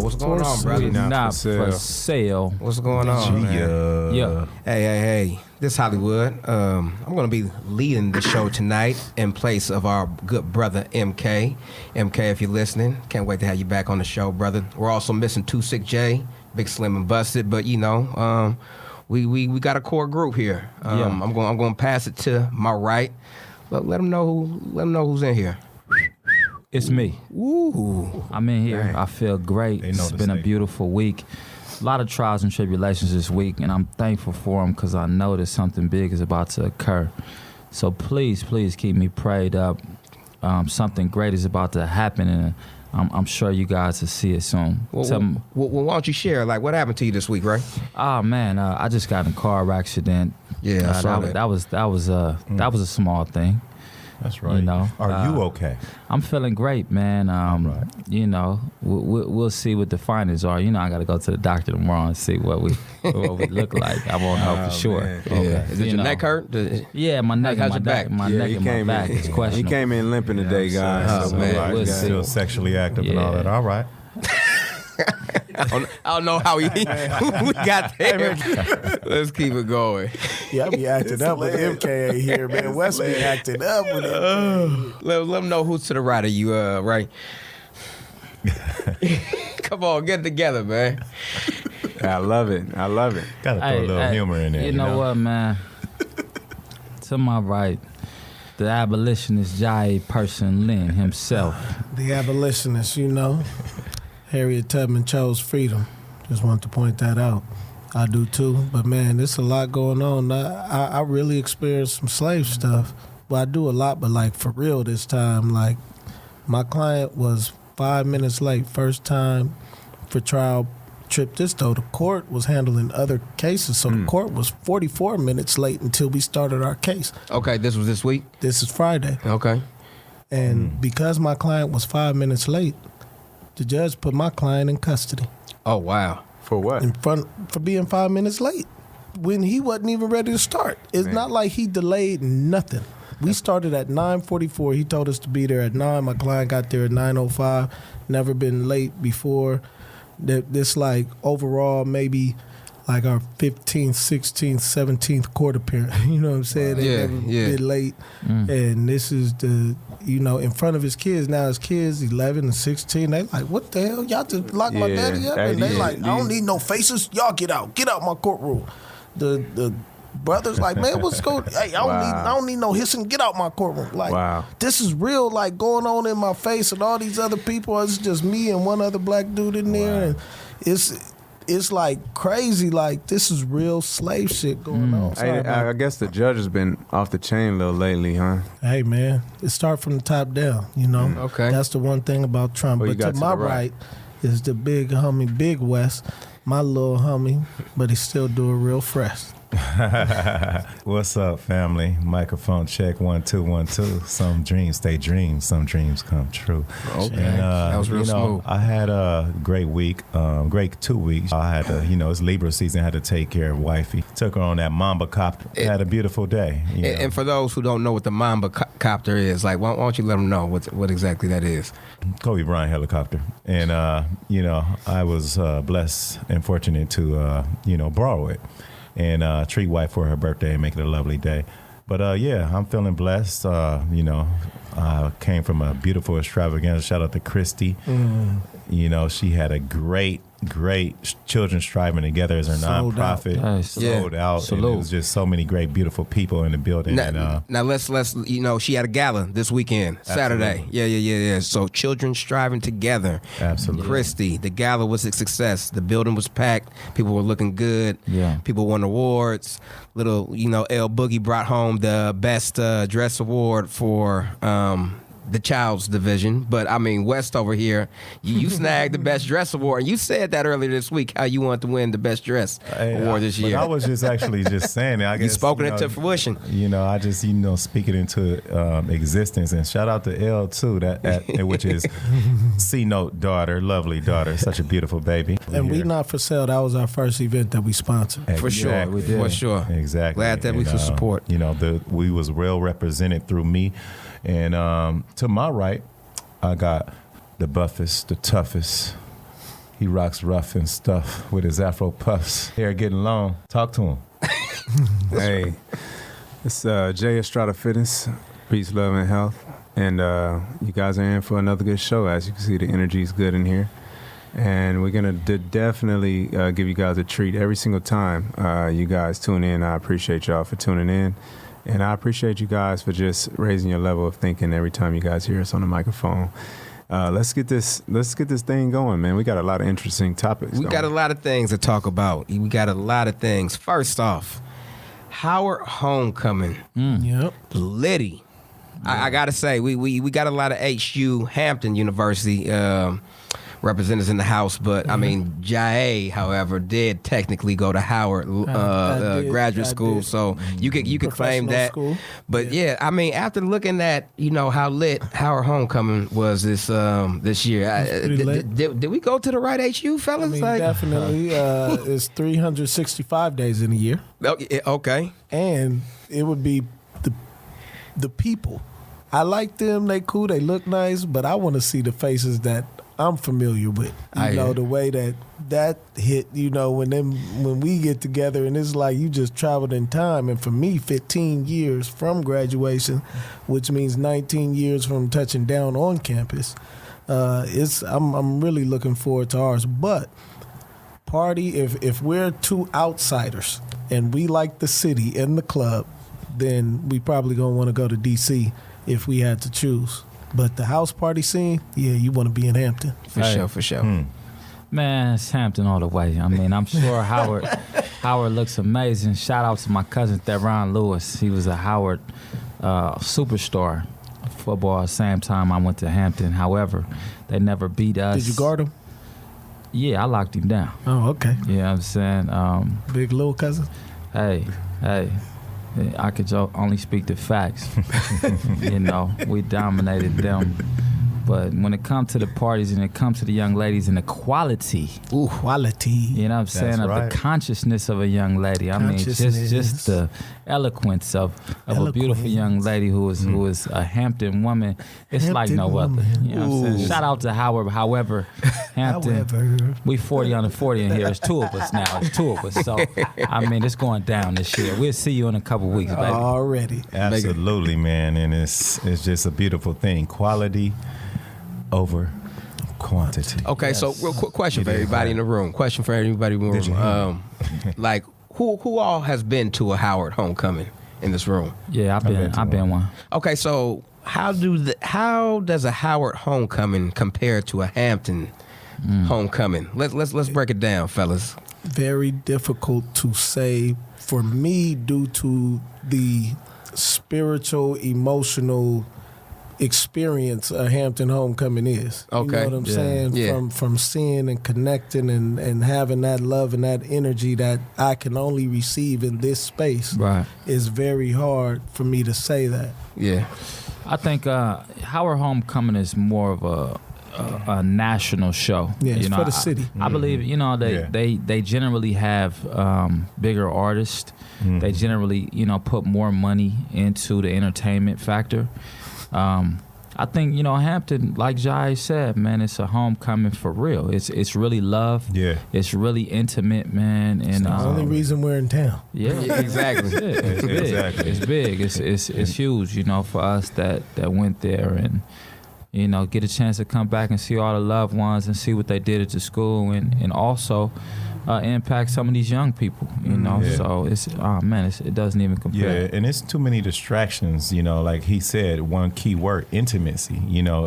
What's going on, brother? Not for sale. What's going on, man? Yeah. Hey. This is Hollywood. I'm going to be leading the show tonight in place of our good brother, MK. MK, if you're listening, can't wait to have you back on the show, brother. We're also missing Too Sick J, Big Slim and Busted, but, you know, we got a core group here. I'm going to pass it to my right. Let them know who's in here. It's me. Ooh. I'm in here. Dang. I feel great. It's been a beautiful week. A lot of trials and tribulations this week, and I'm thankful for them because I know that something big is about to occur. So please keep me prayed up. Something great is about to happen, and I'm sure you guys will see it soon. Well, why don't you share? Like, what happened to you this week, right? Oh man, I just got in a car accident. Yeah, I saw that was a small thing. That's right. You know, Are you okay? I'm feeling great, man. Right. You know, we'll see what the findings are. You know, I got to go to the doctor tomorrow and see what we look like. I won't know for sure. Man. Yeah. Okay. Is it your neck hurt? Yeah, my neck and my back. My neck and my back is He questionable. came in limping today, guys. Oh, man. We'll see. Still sexually active and all that. All right. I don't know how we got there. Let's keep it going. Yeah, I be acting up with MK ain't here, man. West be acting up with it. Let them know who's to the right of you, right? Come on, get together, man. I love it. Got to throw a little humor in there. You know what, man? To my right, the abolitionist Jai Person Lin himself. The abolitionist, you know. Harriet Tubman chose freedom. Just want to point that out. I do too. But man, there's a lot going on. I really experienced some slave stuff. Well, I do a lot, but like for real this time, like my client was 5 minutes late first time for trial trip. This though, the court was handling other cases, so the court was 44 minutes late until we started our case. Okay, this was this week? This is Friday. Okay. And because my client was 5 minutes late, the judge put my client in custody. Oh, wow. For what? For being 5 minutes late when he wasn't even ready to start. It's not like he delayed nothing. We started at 9:44. He told us to be there at 9. My client got there at 9:05. Never been late before. This like overall maybe like our 15th, 16th, 17th court appearance. You know what I'm saying? They never been late. And this is in front of his kids. Now his kids, 11 and 16, they like, what the hell? Y'all just locked my daddy up? And they like, I don't need no faces. Y'all get out. Get out my courtroom. The brothers like, man, what's going on? Hey, I don't need no hissing. Get out my courtroom. Like, this is real, like, going on in my face and all these other people. It's just me and one other black dude in there. And it's like crazy. Like, this is real slave shit going on. I guess the judge has been off the chain a little lately, huh? Hey, man, it start from the top down, you know? Okay. That's the one thing about Trump. Well, but to my right is the big homie, Big West, my little homie, but he still do it real fresh. What's up, family? Microphone check 1 2 1 2. Some dreams stay dreams. Some dreams come true. Okay, and, that was real smooth. I had a great week, great 2 weeks. I had to, it's Libra season. I had to take care of wifey. Took her on that Mamba copter. Had a beautiful day. And for those who don't know what the Mamba copter is, like, why don't you let them know what exactly that is? Kobe Bryant helicopter. And I was blessed and fortunate to borrow it and treat wife for her birthday and make it a lovely day. But I'm feeling blessed. I came from a beautiful extravaganza. Shout out to Christy. She had a great Children Striving Together as her nonprofit. Nice. Sold out. Salute. And it was just so many great, beautiful people in the building. Now let's she had a gala this weekend, Saturday. Yeah. So Children Striving Together. Absolutely. Christy, the gala was a success. The building was packed. People were looking good. Yeah. People won awards. Little, L Boogie brought home the best dress award for the child's division. But I mean, West over here, you snagged the best dress award. And you said that earlier this week, how you wanted to win the best dress award this year. I was just actually just saying it. I guess, you spoken it to fruition. I just speak it into existence. And shout out to L too, which is C-Note daughter, lovely daughter, such a beautiful baby. And we not for sale. That was our first event that we sponsored. For sure, we did. For sure. Exactly. Glad that we could support. We was well represented through me. And to my right, I got the buffest, the toughest, He rocks rough and stuff with his Afro puffs. Hair getting long. Talk to him. Hey, it's Jay Estrada Fitness, peace, love, and health. And you guys are in for another good show. As you can see, the energy is good in here. And we're going to definitely give you guys a treat every single time you guys tune in. I appreciate y'all for tuning in. And I appreciate you guys for just raising your level of thinking every time you guys hear us on the microphone. Let's get this thing going, man. We got a lot of interesting topics. We got a lot of things to talk about. We got a lot of things. First off, Howard homecoming. Yep. Liddy. I gotta say, we got a lot of HU Hampton University representatives in the house, but I mean, Jae, however, did technically go to Howard graduate school, so you could claim that. School. But yeah, I mean, after looking at how lit Howard homecoming was this year, did we go to the right HU, fellas? I mean, definitely. It's 365 days in a year. Okay, and it would be the people. I like them. They cool. They look nice, but I want to see the faces that I'm familiar with. You know, the way that hit, when we get together and it's like you just traveled in time. And for me, 15 years from graduation, which means 19 years from touching down on campus, I'm really looking forward to ours. But party, if we're two outsiders and we like the city and the club, then we probably gonna want to go to DC if we had to choose. But the house party scene, yeah, you want to be in Hampton. For sure. Man, it's Hampton all the way. I mean, I'm sure Howard looks amazing. Shout out to my cousin Theron Lewis. He was a Howard superstar football. Same time I went to Hampton. However, they never beat us. Did you guard him? Yeah, I locked him down. Oh, okay. You know what I'm saying? Big little cousin? Hey. I could only speak the facts. We dominated them. But when it comes to the parties and it comes to the young ladies and the quality. Ooh, quality. You know what I'm saying? Of the consciousness of a young lady. I mean, just the eloquence of a beautiful young lady who is a Hampton woman. It's like no other. You know what I'm saying? Shout out to Howard. However, Hampton. We 40 under 40 in here. It's two of us now. It's two of us. So, I mean, it's going down this year. We'll see you in a couple weeks, baby. Already. Absolutely, man. And it's just a beautiful thing. Quality over quantity. Okay, so real quick question for everybody in the room. Like, who all has been to a Howard homecoming in this room? Yeah, I've been one. Okay, so how does a Howard homecoming compare to a Hampton homecoming? Let's break it down, fellas. Very difficult to say for me due to the spiritual, emotional experience a Hampton homecoming is. Okay. You know what I'm saying? Yeah. From seeing and connecting and having that love and that energy that I can only receive in this space. Right. It's very hard for me to say that. Yeah. I think Howard homecoming is more of a national show. Yeah, it's for the city. I believe, they generally have bigger artists. Mm-hmm. They generally, put more money into the entertainment factor. I think, Hampton, like Jai said, man, it's a homecoming for real. It's really love. Yeah. It's really intimate, man. And it's the only reason we're in town. Yeah, exactly. It's big. Exactly. It's big. It's huge, for us that went there and, get a chance to come back and see all the loved ones and see what they did at the school and also impact some of these young people, So it doesn't even compare. Yeah, and it's too many distractions. Like he said, one key word: intimacy.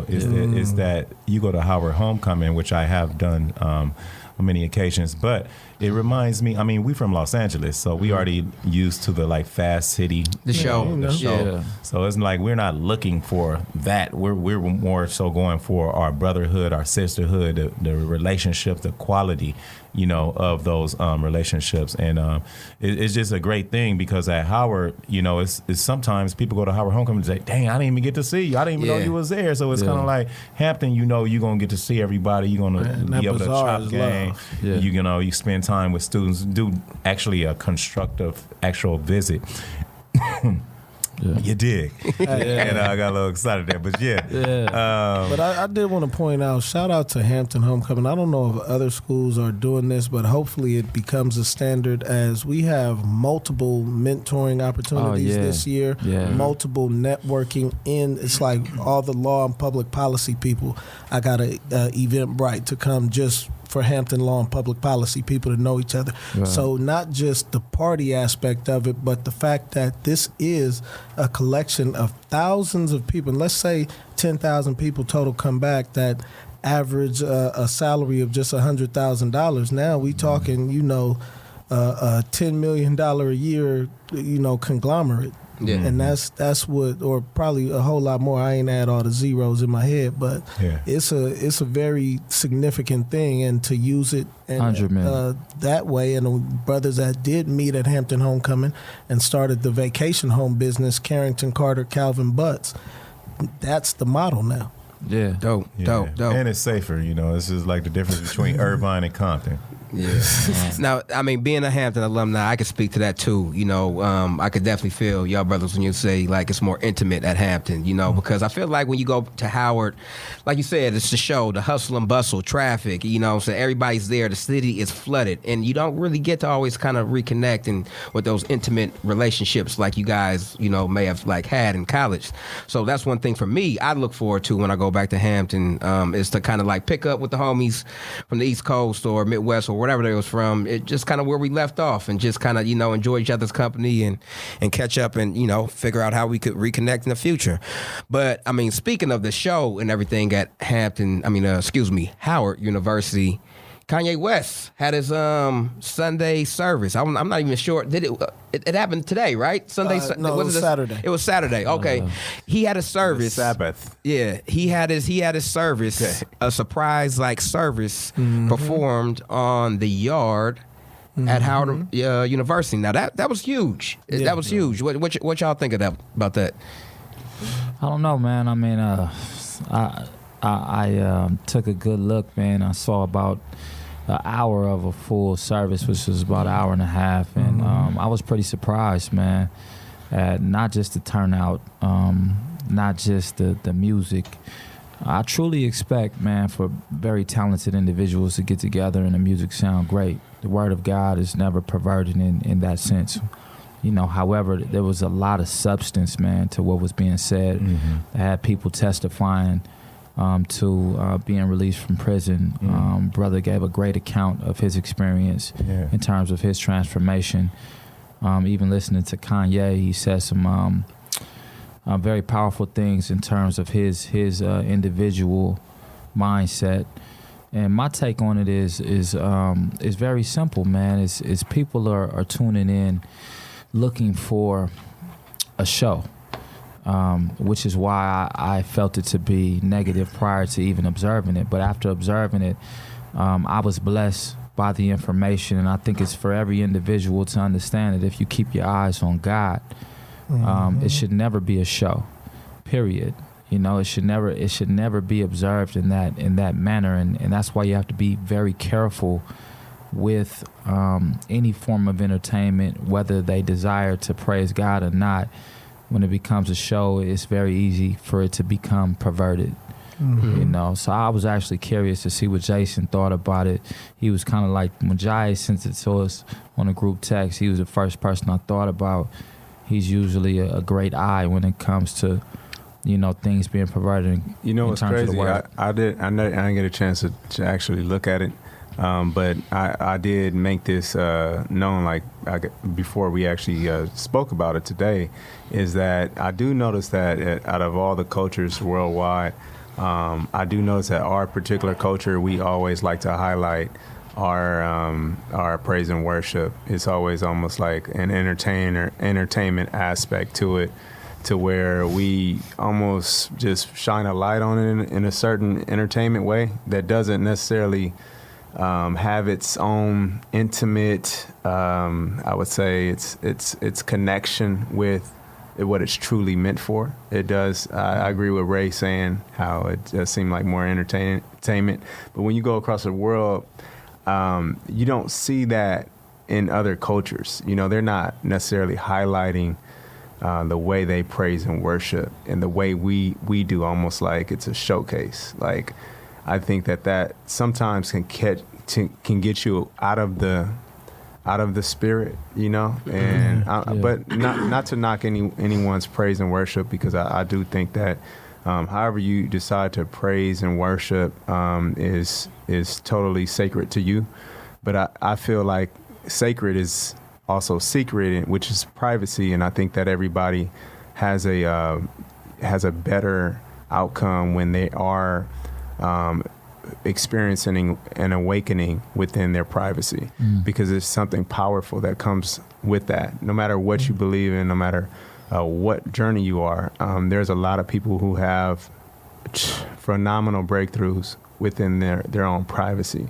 Is that you go to Howard homecoming, which I have done on many occasions, but it reminds me. I mean, we from Los Angeles, so we already used to the fast city, the show. Yeah. So it's like we're not looking for that. We're more so going for our brotherhood, our sisterhood, the relationship, the quality. Of those relationships. And it's just a great thing because at Howard, it's sometimes people go to Howard homecoming and say, dang, I didn't even get to see you. I didn't even know you was there. So it's kind of like Hampton, you're going to get to see everybody. You're going to be able to chop game. Yeah. You spend time with students, do actually a constructive actual visit. Yeah. You dig? And I got a little excited there, but yeah. But I did want to point out, shout out to Hampton Homecoming. I don't know if other schools are doing this, but hopefully it becomes a standard as we have multiple mentoring opportunities this year, multiple networking in. It's like all the law and public policy people. I got a Eventbrite to come just for Hampton law and public policy people to know each other. Right. So not just the party aspect of it, but the fact that this is a collection of thousands of people. And let's say 10,000 people total come back that average a salary of just $100,000. Now we talking, a $10 million a year, conglomerate. Yeah. And that's what, or probably a whole lot more. I ain't add all the zeros in my head, but it's a very significant thing, and to use it that way. And the brothers that did meet at Hampton Homecoming and started the vacation home business, Carrington Carter, Calvin Butts. That's the model now. Yeah, dope. And it's safer. This is like the difference between Irvine and Compton. Yeah. Now, I mean, being a Hampton alumni, I could speak to that too. I could definitely feel y'all brothers when you say like it's more intimate at Hampton. Because I feel like when you go to Howard, like you said, it's the show, the hustle and bustle, traffic. So everybody's there. The city is flooded, and you don't really get to always kind of reconnect and with those intimate relationships like you guys, may have like had in college. So that's one thing for me I look forward to when I go back to Hampton is to kind of like pick up with the homies from the East Coast or Midwest or wherever they was from. It just kind of where we left off, and just kind of enjoy each other's company and catch up and figure out how we could reconnect in the future. But I mean, speaking of the show and everything at Howard University, Kanye West had his Sunday service. I'm not even sure. Did it happened today, right? Sunday? No, it was Saturday. It was Saturday. Okay, he had a service. Sabbath. Yeah, he had his service, a surprise service performed on the yard at Howard University. Now that was huge. That was huge. What y'all think about that? I don't know, man. I mean, I took a good look, man. I saw about an hour of a full service, which was about an hour and a half, and I was pretty surprised, man, at not just the turnout, not just the music. I truly expect, man, for very talented individuals to get together and the music sound great. The word of God is never perverted in that sense. However, there was a lot of substance, man, to what was being said. I had people testifying to being released from prison. Brother gave a great account of his experience in terms of his transformation. Even listening to Kanye, he said some very powerful things in terms of his individual mindset. And my take on it is very simple, man. Is people are tuning in, looking for a show. Which is why I felt it to be negative prior to even observing it. But after observing it, I was blessed by the information, and I think it's for every individual to understand that if you keep your eyes on God, it should never be a show, period. It should never be observed in that manner, and that's why you have to be very careful with any form of entertainment, whether they desire to praise God or not. When it becomes a show, it's very easy for it to become perverted. So I was actually curious to see what Jason thought about it. He was kind of like, when Jai sent it to us on a group text, he was the first person I thought about. He's usually a great eye when it comes to, things being perverted. What's crazy? I didn't get a chance to actually look at it. But I did make this known, before we actually spoke about it today, is that I do notice that out of all the cultures worldwide, I do notice that our particular culture, we always like to highlight our praise and worship. It's always almost like an entertainment aspect to it, to where we almost just shine a light on it in a certain entertainment way that doesn't necessarily have its own intimate, I would say its connection with what it's truly meant for. It does. I agree with Ray saying how it does seem like more entertainment. But when you go across the world, you don't see that in other cultures. They're not necessarily highlighting the way they praise and worship, and the way we do, almost like it's a showcase. Like, I think that sometimes can get you out of the spirit, you know. And but not to knock anyone's praise and worship, because I do think that however you decide to praise and worship is totally sacred to you. But I feel like sacred is also secret, which is privacy, and I think that everybody has a better outcome when they are experiencing an awakening within their privacy, because there's something powerful that comes with that. No matter what you believe in, no matter what journey you are, there's a lot of people who have phenomenal breakthroughs within their own privacy.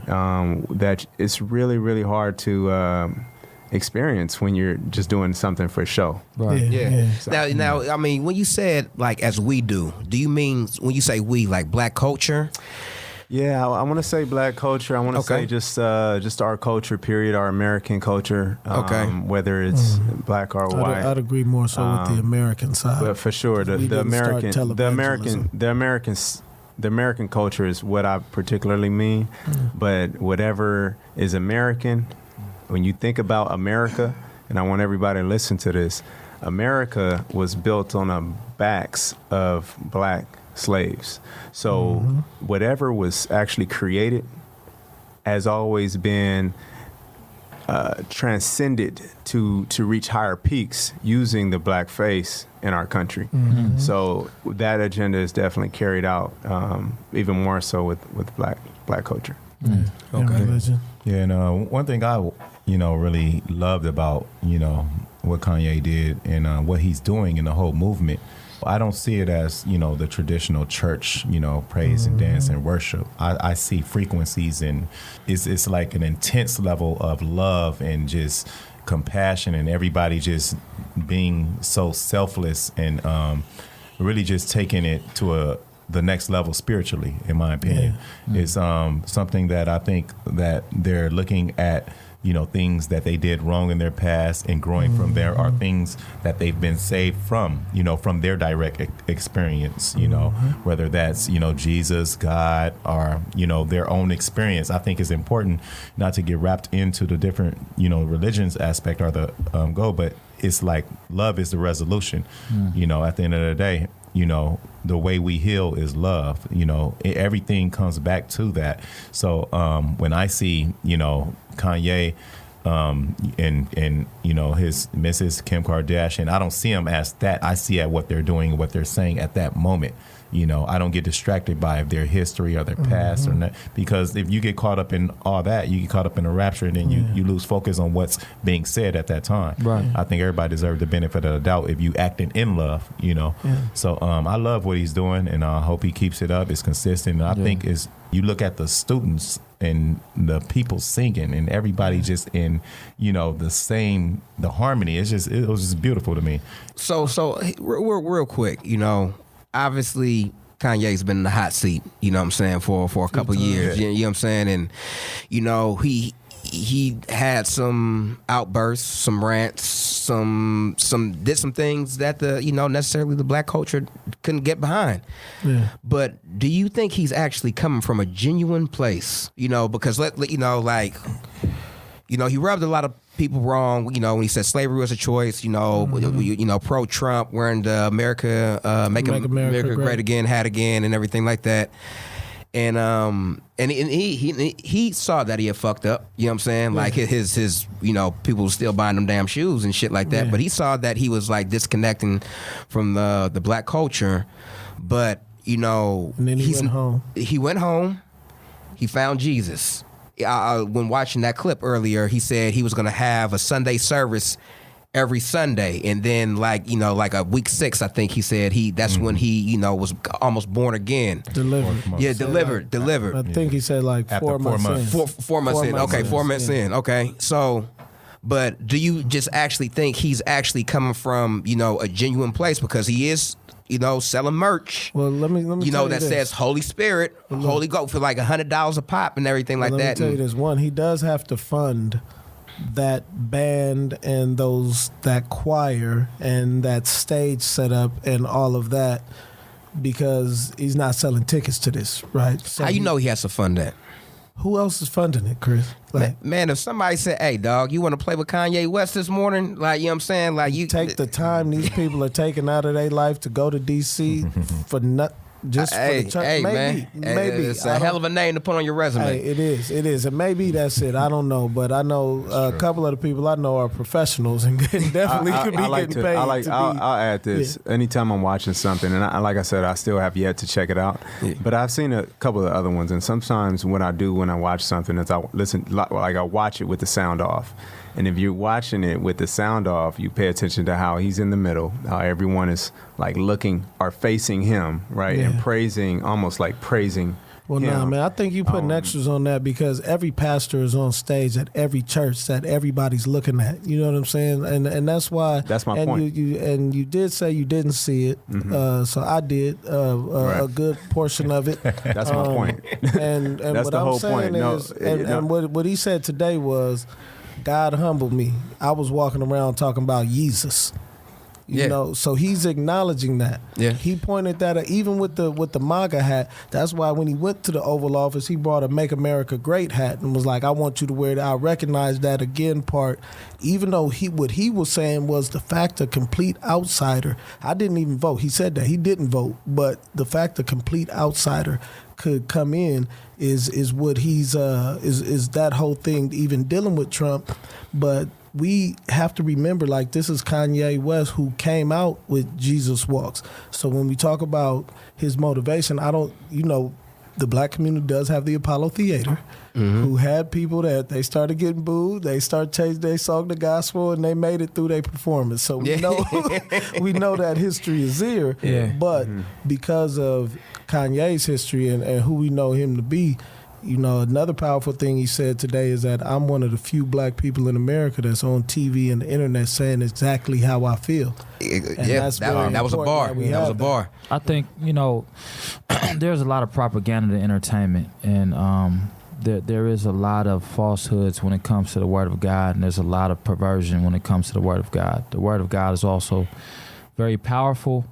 That it's really, really hard to experience when you're just doing something for show. Right. Yeah. Now, I mean, when you said like as we do you mean when you say we like black culture? Yeah, I want to say black culture. I want to say just our culture, period, our American culture. Whether it's black or white. I'd agree more so with the American side. But for sure, the American culture is what I particularly mean. But whatever is American, when you think about America, and I want everybody to listen to this, America was built on the backs of black slaves. So whatever was actually created has always been transcended to reach higher peaks using the black face in our country. So that agenda is definitely carried out even more so with black culture. Yeah, and one thing I really loved about what Kanye did and what he's doing in the whole movement, I don't see it as the traditional church praise and dance and worship. I see frequencies, and it's like an intense level of love and just compassion, and everybody just being so selfless and really just taking it to the next level spiritually, in my opinion. Is something that I think that they're looking at, things that they did wrong in their past, and growing from there are things that they've been saved from, from their direct experience, whether that's, Jesus, God, or, their own experience. I think it's important not to get wrapped into the different, religions aspect or the goal, but it's like love is the resolution, at the end of the day. The way we heal is love. Everything comes back to that. So when I see, Kanye and his Mrs. Kim Kardashian, I don't see him as that. I see at what they're doing, what they're saying at that moment. I don't get distracted by their history or their past or not, because if you get caught up in all that, you get caught up in the rapture, and then you lose focus on what's being said at that time. Right. I think everybody deserves the benefit of the doubt if you acting in love, So I love what he's doing, and I hope he keeps it up. It's consistent. And I think you look at the students and the people singing, and everybody just in, the harmony. It was just beautiful to me. So real quick, obviously Kanye's been in the hot seat, for a couple of years. You know what I'm saying? And he had some outbursts, some rants, did some things that necessarily the black culture couldn't get behind. Yeah. But do you think he's actually coming from a genuine place? Because he rubbed a lot of people wrong, when he said slavery was a choice, pro-Trump, wearing the Make America Great Again hat again and everything like that. And he saw that he had fucked up, you know what I'm saying? Like his people were still buying them damn shoes and shit like that. Yeah. But he saw that he was like disconnecting from the black culture. But, and then he went home. He found Jesus. When watching that clip earlier, he said he was going to have a Sunday service every Sunday, and then like a week 6, I think he said that's when he was almost born again. Delivered. I think he said like 4 months in. 4 months in. Okay, 4 months in. Okay, so. But do you just actually think he's actually coming from a genuine place, because he is selling merch? Well, let me that says Holy Spirit, Holy Ghost for like $100 a pop and everything like that. Let me tell you this. One, he does have to fund that band and that choir and that stage setup and all of that because he's not selling tickets to this, right? So How you know he has to fund that? who else is funding it, Chris? Like, Man, if somebody said, "Hey, dog, you want to play with Kanye West this morning?" Like, you know what I'm saying? Like, you take the time these people are taking out of their life to go to DC for just for the church. Hey, maybe, man. maybe It's a hell of a name to put on your resume. Hey, it is, and maybe that's it. I don't know, but I know a couple of the people I know are professionals and definitely could be getting paid. I'll add this. Yeah. Anytime I'm watching something, and like I said, I still have yet to check it out, but I've seen a couple of other ones, and sometimes when I watch something, is I watch it with the sound off. And if you're watching it with the sound off, you pay attention to how he's in the middle, how everyone is like looking or facing him, right? Yeah. And praising, almost like praising Well, him. nah, man, I think you putting extras on that because every pastor is on stage at every church that everybody's looking at. You know what I'm saying? And that's why. That's my point. You did say you didn't see it, so I did right. A good portion of it. That's my point. And that's what the I'm whole saying point. And what he said today was, God humbled me. I was walking around talking about Jesus. You know, so he's acknowledging that. Yeah. He pointed that out, even with the MAGA hat. That's why when he went to the Oval Office, he brought a Make America Great hat and was like, I want you to wear that. I recognize that again part. Even though what he was saying was the fact of complete outsider. I didn't even vote. He said that. He didn't vote. But the fact of complete outsider could come in is what he's is that whole thing, even dealing with Trump. But we have to remember, like, this is Kanye West who came out with Jesus Walks. So when we talk about his motivation, the black community does have the Apollo Theater, who had people that they started getting booed, they started changing their song the gospel, and they made it through their performance. So we know we know that history is there. Yeah. But because of Kanye's history and who we know him to be, another powerful thing he said today is that I'm one of the few black people in America that's on TV and the internet saying exactly how I feel. That was a bar. That was a bar. I think, there's a lot of propaganda to entertainment, and there is a lot of falsehoods when it comes to the Word of God, and there's a lot of perversion when it comes to the Word of God. The Word of God is also very powerful.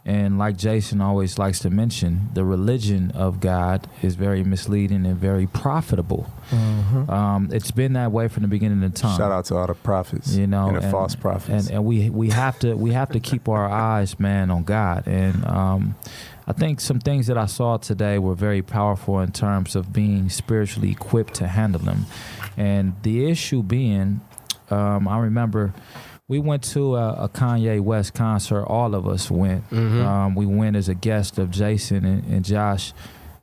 And like Jason always likes to mention, the religion of God is very misleading and very profitable. It's been that way from the beginning of time. Shout out to all the prophets, and the false prophets. And we have to keep our eyes, man, on God. And I think some things that I saw today were very powerful in terms of being spiritually equipped to handle them. And the issue being, I remember. We went to a Kanye West concert. All of us went. We went as a guest of Jason and Josh,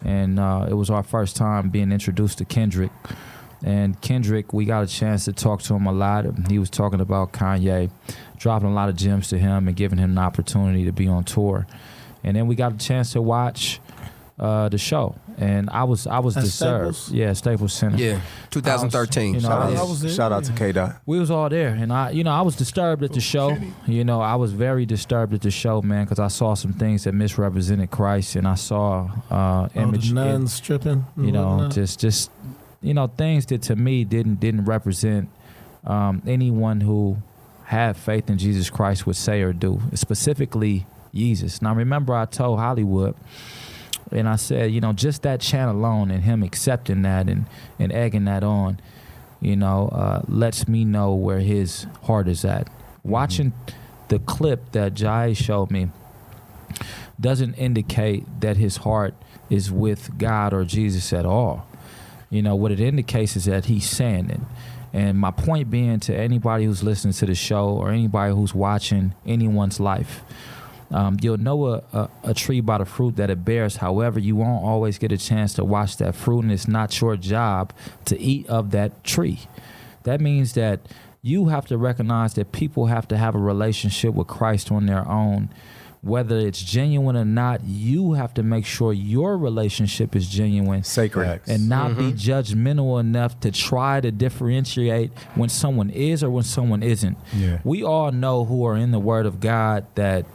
and it was our first time being introduced to Kendrick. And Kendrick, we got a chance to talk to him a lot. He was talking about Kanye, dropping a lot of gems to him and giving him an opportunity to be on tour. And then we got a chance to watch the show, and I was disturbed. Staples? Yeah, Staples Center. Yeah, 2013. Shout out to K-Dot. We was all there, and I was disturbed at the show. I was very disturbed at the show, man, because I saw some things that misrepresented Christ, and I saw image, the nuns stripping. Just things that to me didn't represent anyone who had faith in Jesus Christ would say or do, specifically Jesus. Now, remember, I told Hollywood. And I said, just that chant alone and him accepting that and egging that on, lets me know where his heart is at. Watching the clip that Jai showed me doesn't indicate that his heart is with God or Jesus at all. What it indicates is that he's saying it. And my point being to anybody who's listening to the show or anybody who's watching anyone's life, you'll know a tree by the fruit that it bears. However, you won't always get a chance to watch that fruit, and it's not your job to eat of that tree. That means that you have to recognize that people have to have a relationship with Christ on their own. Whether it's genuine or not, you have to make sure your relationship is genuine, sacred, and not be judgmental enough to try to differentiate when someone is or when someone isn't. Yeah. We all know who are in the Word of God that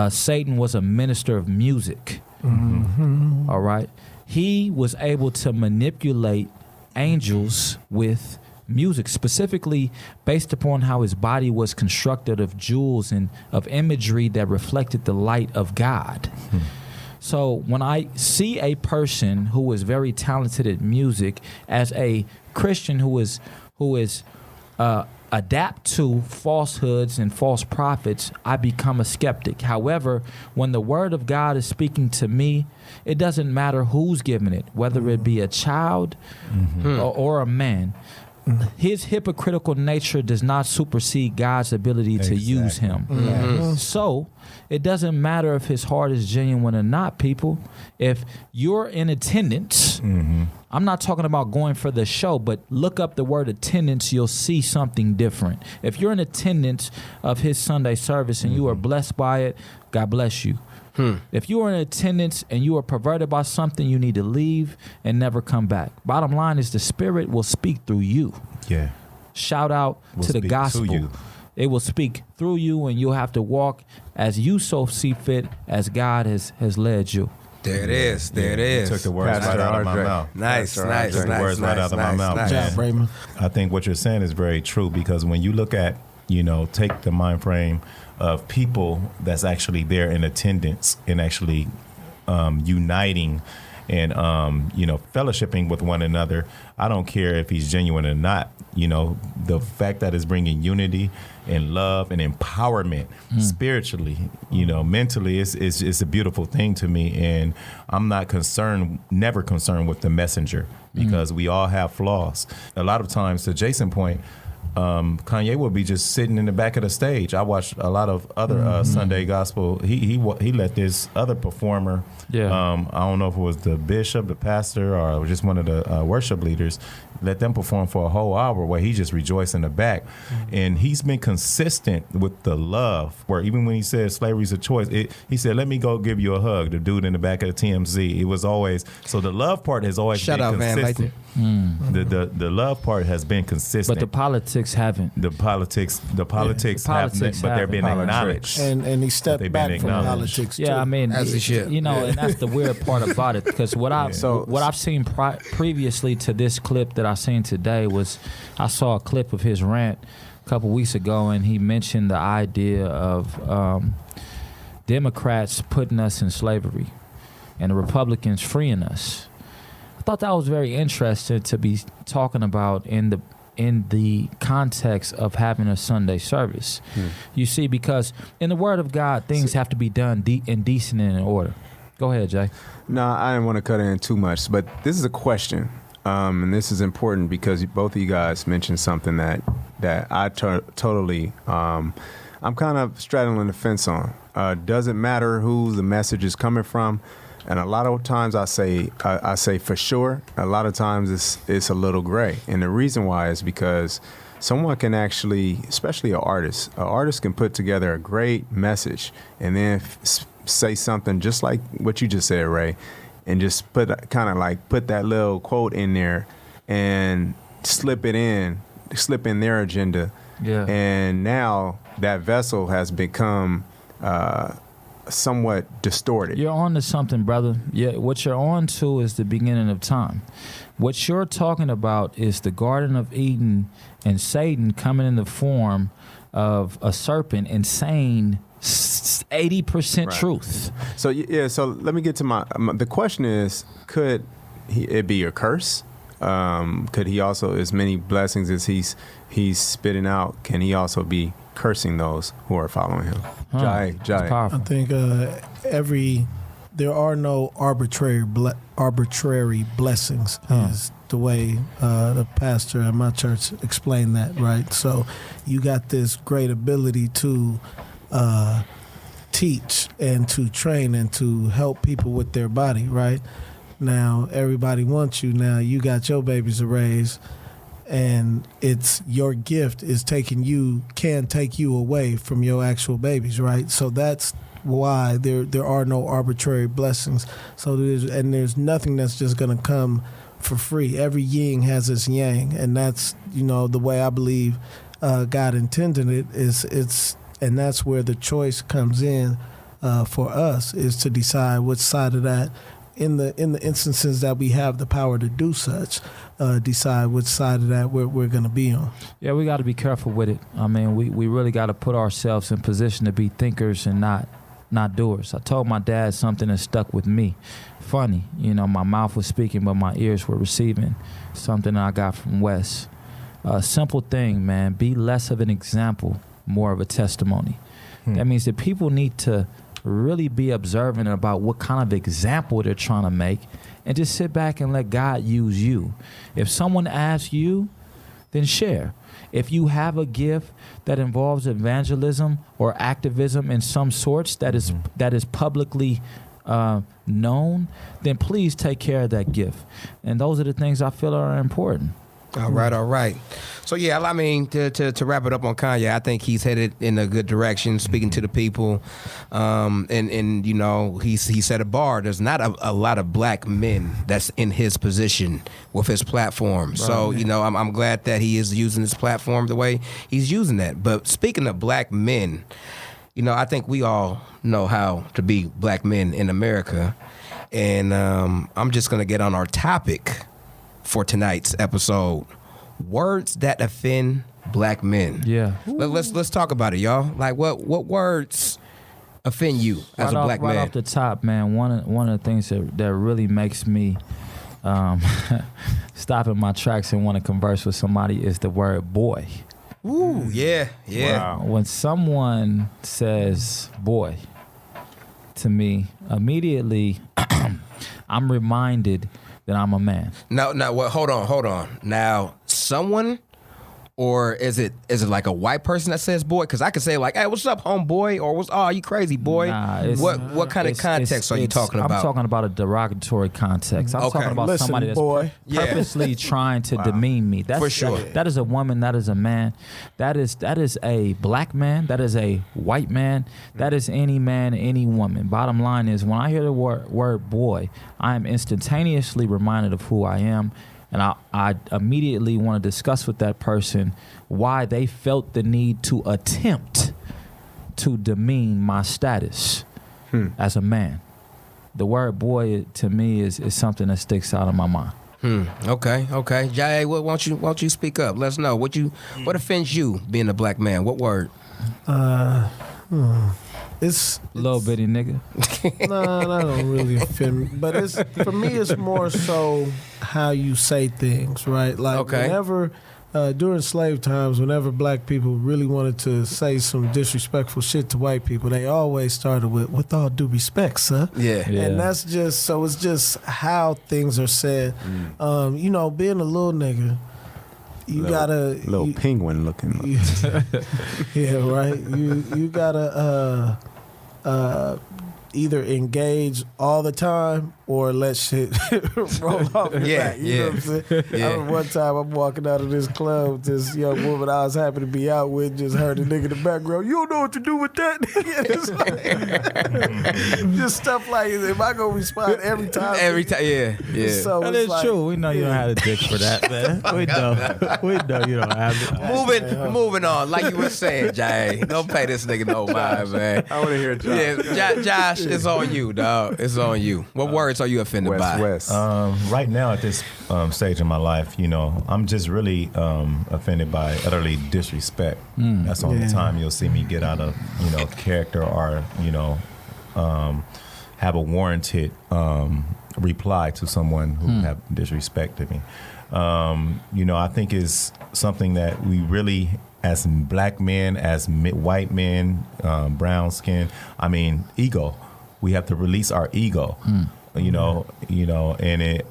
Satan was a minister of music. All right. He was able to manipulate angels with music, specifically based upon how his body was constructed of jewels and of imagery that reflected the light of God. So when I see a person who is very talented at music, as a Christian who is adapt to falsehoods and false prophets, I become a skeptic. However, when the word of God is speaking to me, it doesn't matter who's giving it, whether it be a child or a man. His hypocritical nature does not supersede God's ability to use him. So it doesn't matter if his heart is genuine or not, people. If you're in attendance, I'm not talking about going for the show, but look up the word attendance, you'll see something different. If you're in attendance of his Sunday service and you are blessed by it, God bless you. If you are in attendance and you are perverted by something, you need to leave and never come back. Bottom line is the Spirit will speak through you. Yeah. Shout out to the gospel. It will speak through you, and you'll have to walk as you so see fit, as God has led you. There it is. There it is. You took the words right out of my mouth. Nice. Took the words right out of my mouth. Good job, Raymond. I think what you're saying is very true, because when you look at, take the mind frame of people that's actually there in attendance and actually uniting and fellowshipping with one another. I don't care if he's genuine or not. The fact that it's bringing unity and love and empowerment spiritually, mentally, it's a beautiful thing to me. And I'm not never concerned with the messenger, because we all have flaws. A lot of times, to Jason's point, Kanye will be just sitting in the back of the stage. I watched a lot of other Sunday gospel. He let this other performer, I don't know if it was the bishop, the pastor, or just one of the worship leaders, let them perform for a whole hour where he just rejoiced in the back. And he's been consistent with the love, where even when he said slavery's a choice, he said, let me go give you a hug, the dude in the back of the TMZ. It was always, so the love part has always been consistent. The love part has been consistent. But the politics haven't. The politics haven't, but they're being acknowledged. And he stepped back from politics too. Yeah, I mean, as he should. And that's the weird part about it, because what I've seen previously to this clip that I seen today was, I saw a clip of his rant a couple weeks ago, and he mentioned the idea of Democrats putting us in slavery and the Republicans freeing us. I thought that was very interesting to be talking about in the context of having a Sunday service. You see, because in the Word of God, things have to be done in decent and in order. Go ahead, Jay. No, I didn't want to cut in too much, but this is a question, and this is important because both of you guys mentioned something that I totally, I'm kind of straddling the fence on. Does it matter who the message is coming from? And a lot of times I say for sure. A lot of times it's a little gray, and the reason why is because someone can actually, especially an artist can put together a great message and then say something just like what you just said, Ray, and just put that little quote in there and slip in their agenda. Yeah. And now that vessel has become somewhat distorted. You're on to something, brother. Yeah, what you're on to is the beginning of time. What you're talking about is the Garden of Eden and Satan coming in the form of a serpent and saying 80% truth. So so let me get to the question is, could it be a curse? Could he also, as many blessings as he's spitting out, can he also be cursing those who are following him? Jai. I think there are no arbitrary blessings is the way the pastor at my church explained that, right? So you got this great ability to teach and to train and to help people with their body, right? Now everybody wants you. Now you got your babies to raise, and it's your gift can take you away from your actual babies, right? So that's why there are no arbitrary blessings. So there's nothing that's just going to come for free. Every yin has its yang, and that's the way I believe God intended it. And that's where the choice comes in for us, is to decide which side of that in the instances that we have the power to do such, decide which side of that we're going to be on. Yeah, we got to be careful with it. I mean, we really got to put ourselves in position to be thinkers and not doers. I told my dad something that stuck with me. Funny, you know, my mouth was speaking, but my ears were receiving. Something I got from Wes. Simple thing, man. Be less of an example, more of a testimony. That means that people need to really be observant about what kind of example they're trying to make and just sit back and let God use you. If someone asks you, then share. If you have a gift that involves evangelism or activism in some sorts that is publicly known, then please take care of that gift. And those are the things I feel are important. All right. So yeah, I mean, to wrap it up on Kanye, I think he's headed in a good direction, speaking to the people, and you know, he set a bar. There's not a lot of black men that's in his position with his platform. Right. So you know, I'm glad that he is using his platform the way he's using that. But speaking of black men, you know, I think we all know how to be black men in America, and I'm just gonna get on our topic for tonight's episode: words that offend black men. Yeah. Let's talk about it, y'all. Like, what words offend you as a black man? Right off the top, man, one of the things that really makes me stop in my tracks and want to converse with somebody is the word boy. Ooh, yeah. Wow. When someone says boy to me, immediately I'm reminded that I'm a man. No, well, hold on. Now, someone, or is it like a white person that says boy? Because I could say like, hey, what's up, homeboy? Or oh, you crazy boy? Nah, what kind of context are you talking about? I'm talking about a derogatory context. I'm talking about somebody that's purposely trying to demean me. That's, for sure. That is a woman. That is a man. That is a black man. That is a white man. That is any man, any woman. Bottom line is, when I hear the word boy, I am instantaneously reminded of who I am. And I immediately want to discuss with that person why they felt the need to attempt to demean my status as a man. The word boy to me is something that sticks out of my mind. Okay. Jay, won't you speak up? Let us know what offends you being a black man. What word? It's little bitty nigga. Nah, that don't really offend me. But for me, it's more so how you say things, right? Like whenever during slave times, whenever black people really wanted to say some disrespectful shit to white people, they always started with all due respect, sir. Yeah. And that's just, so it's just how things are said. You know, being a little nigga, you gotta penguin looking. Yeah, right. You gotta either engage all the time or let shit roll off your back. You know what I'm saying? Yeah. I remember one time I'm walking out of this club, this young woman I was happy to be out with just heard a nigga in the background, you don't know what to do with that. Just stuff like, am I gonna respond every time? Every time, yeah. So that is like, true. We know you don't have a dick for that, man. We know you don't have it. Moving on, like you were saying, Jay. Don't pay this nigga no mind, man. I want to hear Josh. Yeah, Josh, it's on you, dog. It's on you. What words are you offended by? Right now at this stage in my life, you know, I'm just really offended by utterly disrespect. That's the only time you'll see me get out of, you know, character or, you know, have a warranted reply to someone who have disrespected me. You know, I think is something that we really, as black men, as white men, brown skin, I mean, ego. We have to release our ego. You know, and it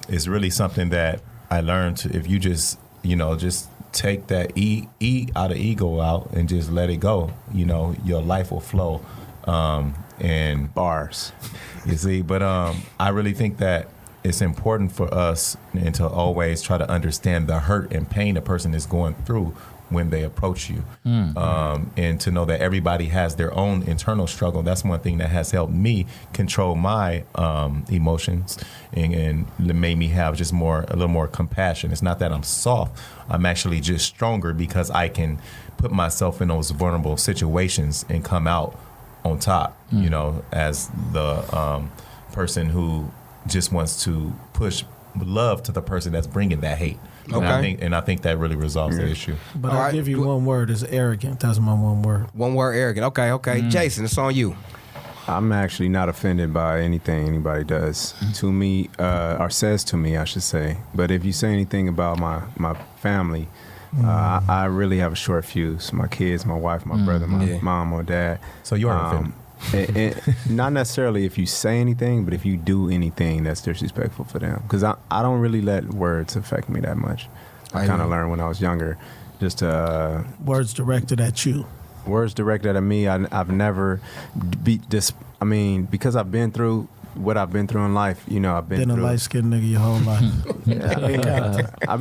is really something that I learned to, if you just, you know, just take that out of ego out and just let it go, you know, your life will flow. And bars, you see, but I really think that it's important for us and to always try to understand the hurt and pain a person is going through when they approach you, and to know that everybody has their own internal struggle. That's one thing that has helped me control my emotions and made me have just a little more compassion. It's not that I'm soft. I'm actually just stronger because I can put myself in those vulnerable situations and come out on top, you know, as the person who just wants to push love to the person that's bringing that hate. Okay. And I think that really resolves the issue. But All I'll right. give you one word. It's arrogant. That's my one word. One word, arrogant. Okay. Jason, it's on you. I'm actually not offended by anything anybody does to me, or says to me, I should say. But if you say anything about my family, I really have a short fuse. My kids, my wife, my brother, my mom or dad. So you are offended. Not necessarily if you say anything, but if you do anything that's disrespectful for them. Because I don't really let words affect me that much. I kind of learned when I was younger, just Words directed at you. words directed at me. I've never beat this. I mean, because I've been through what I've been through in life. You know, I've been Been a through. light skinned nigga your whole life. I've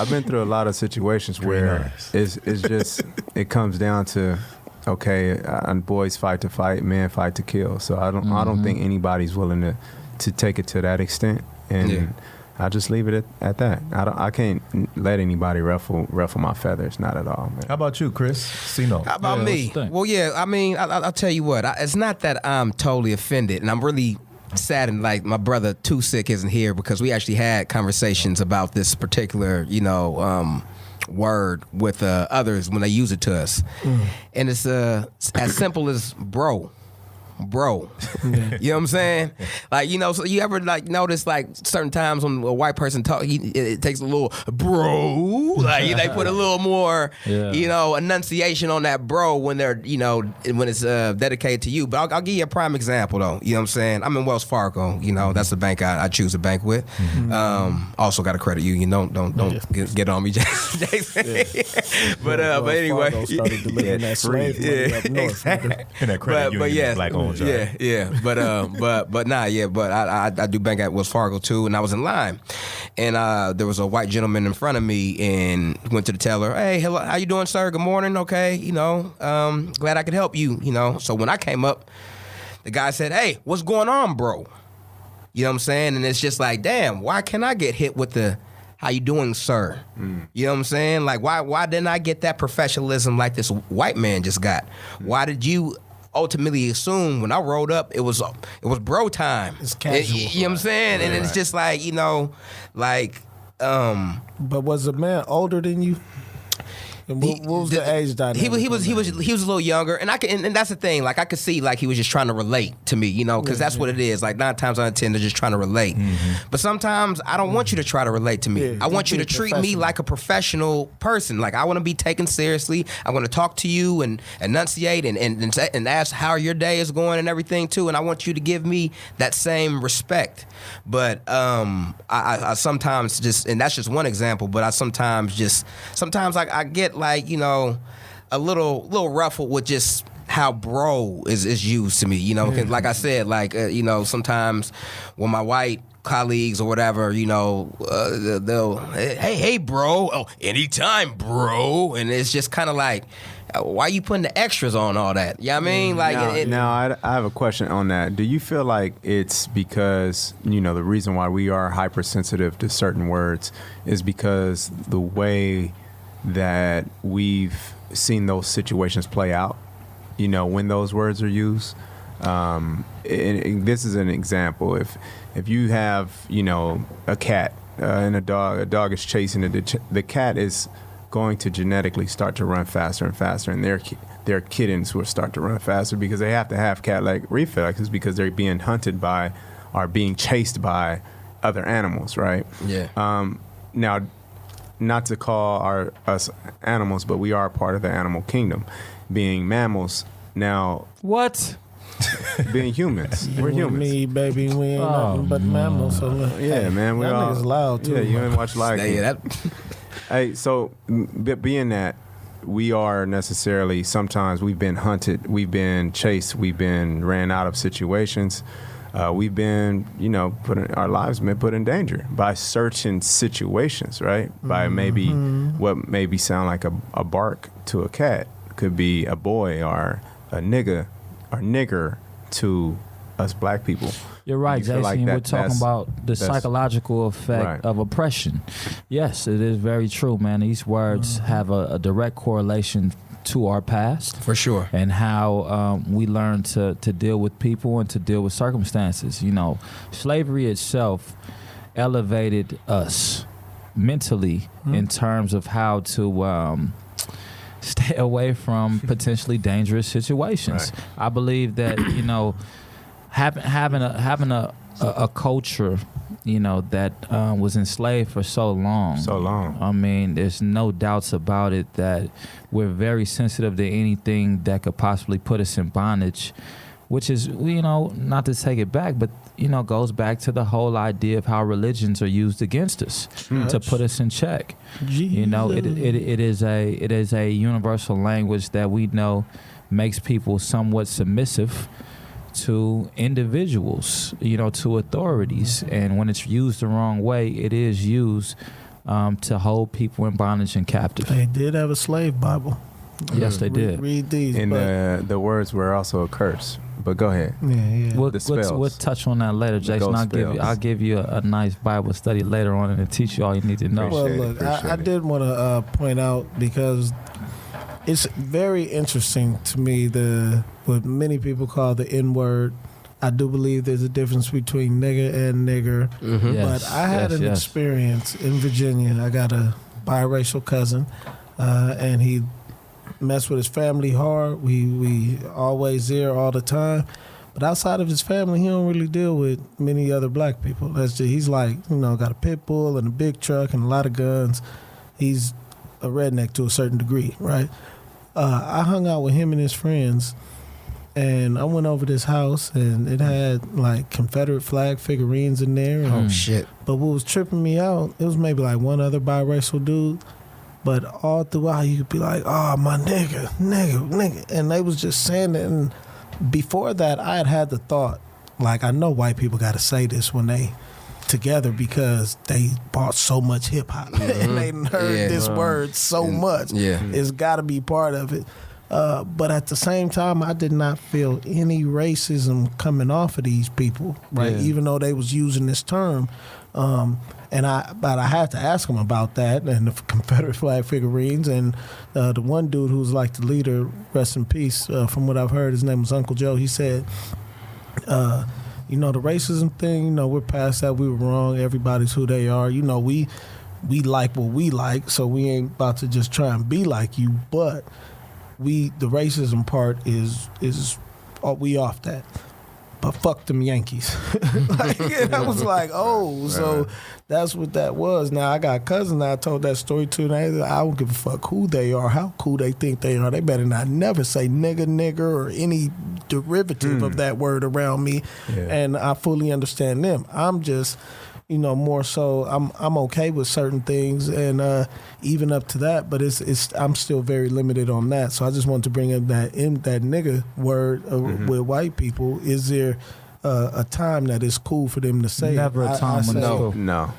been through a lot of situations where it's just it comes down to okay, boys fight to fight, men fight to kill. So I don't think anybody's willing to take it to that extent, and I just leave it at that. I can't let anybody ruffle my feathers, not at all, man. How about you, Chris? Sino. How about me? Well, yeah, I mean, I'll tell you what. It's not that I'm totally offended, and I'm really saddened. Like my brother Too Sick isn't here because we actually had conversations about this particular, word with others when they use it to us, and it's as simple as bro. You know what I'm saying? Like, so you ever like notice like certain times when a white person talk, it takes a little bro, like they put a little more, enunciation on that bro when they're, when it's dedicated to you. But I'll give you a prime example though. You know what I'm saying? I'm in Wells Fargo. That's the bank I choose to bank with. Also got to credit you. You don't get on me, Jason. But anyway, started delivering that slave money up north. And that credit union yeah, is black owned. but I do bank at Wells Fargo too, and I was in line, and there was a white gentleman in front of me, and went to the teller. Hey, hello, how you doing, sir? Good morning. Okay, glad I could help you. So when I came up, the guy said, "Hey, what's going on, bro?" You know what I'm saying? And it's just like, damn, why can't I get hit with the "How you doing, sir?" You know what I'm saying? Like, why didn't I get that professionalism like this white man just got? Why did you ultimately assume when I rolled up it was bro time? It's casual. You know what I'm saying? And it's just like, But was the man older than you? And what was the age dynamic? He was a little younger, and and that's the thing. Like I could see, like he was just trying to relate to me, because that's what it is. Like 9 times out of 10, they're just trying to relate. But sometimes I don't want you to try to relate to me. I want you to treat me like a professional person. Like I want to be taken seriously. I want to talk to you and enunciate and ask how your day is going and everything too. And I want you to give me that same respect. But I sometimes just, and that's just one example. But I sometimes I get like, a little ruffled with just how bro is used to me, 'cause like I said, like, sometimes when my white colleagues or whatever, they'll, hey, bro, oh, anytime, bro. And it's just kind of like, why are you putting the extras on all that? You know what I mean? Like, now I have a question on that. Do you feel like it's because, the reason why we are hypersensitive to certain words is because the way that we've seen those situations play out, when those words are used? And this is an example. If you have, a cat and a dog is chasing it, the cat is going to genetically start to run faster and faster, and their kittens will start to run faster because they have to have cat-like reflexes because they're being hunted by or being chased by other animals, right? Yeah. Now, not to call us animals, but we are part of the animal kingdom, being mammals. Now, what? Being humans, we're humans. Me, baby, we ain't nothing but mammals. So man, we all niggas loud too. Yeah, you ain't watch like that. Hey, so being that we are necessarily, sometimes we've been hunted, we've been chased, we've been ran out of situations. We've been, our lives been put in danger by certain situations, right? By maybe what maybe sound like a bark to a cat could be a boy or a nigga or nigger to us black people. You're right, Jason. Like we're talking about the psychological effect of oppression. Yes, it is very true, man. These words have a direct correlation to our past. For sure. And how we learn to deal with people and to deal with circumstances. You know, slavery itself elevated us mentally in terms of how to stay away from potentially dangerous situations. Right. I believe that, you know, having a culture, you know, that was enslaved for so long. I mean, there's no doubts about it that we're very sensitive to anything that could possibly put us in bondage, which is, you know, not to take it back, but, you know, goes back to the whole idea of how religions are used against us to put us in check. You know, it is a universal language that we know makes people somewhat submissive to individuals, you know, to authorities. And when it's used the wrong way, it is used to hold people in bondage and captive. They did have a slave Bible. Yes, they did. Read these. And the words were also a curse. But go ahead. Yeah. We'll touch on that later, Jason. I'll give you a nice Bible study later on and teach you all you need to know. Well, look, I did want to point out, because it's very interesting to me, what many people call the N-word. I do believe there's a difference between nigger and nigger. Mm-hmm. Yes, but I had an experience in Virginia. I got a biracial cousin, and he messed with his family hard. We always there all the time. But outside of his family, he don't really deal with many other black people. He's like, you know, got a pit bull and a big truck and a lot of guns. He's a redneck to a certain degree, right? I hung out with him and his friends, and I went over this house, and it had like Confederate flag figurines in there. And, Oh shit! But what was tripping me out, it was maybe like one other biracial dude, but all throughout you could be like, "Oh, my nigga," and they was just saying it. And before that, I had the thought, like, I know white people got to say this when they together, because they bought so much hip hop and they heard this word so much. Yeah. It's got to be part of it. But at the same time, I did not feel any racism coming off of these people, right? Yeah. Even though they was using this term. But I had to ask them about that and the Confederate flag figurines. And the one dude who was like the leader, rest in peace, from what I've heard, his name was Uncle Joe. He said, you know, the racism thing, you know, we're past that. We were wrong. Everybody's who they are. You know, we like what we like, so we ain't about to just try and be like you. But the racism part is we off that. But fuck them Yankees. Like, and I was like, oh, so that's what that was. Now, I got cousins I told that story to, and I don't give a fuck who they are, how cool they think they are. They better not never say nigger, or any derivative of that word around me. Yeah. And I fully understand them. I'm just, you know, more so I'm okay with certain things, and even up to that, but it's I'm still very limited on that. So I just want to bring up that nigga word with white people. Is there a time that is cool for them to say? Never a time when No.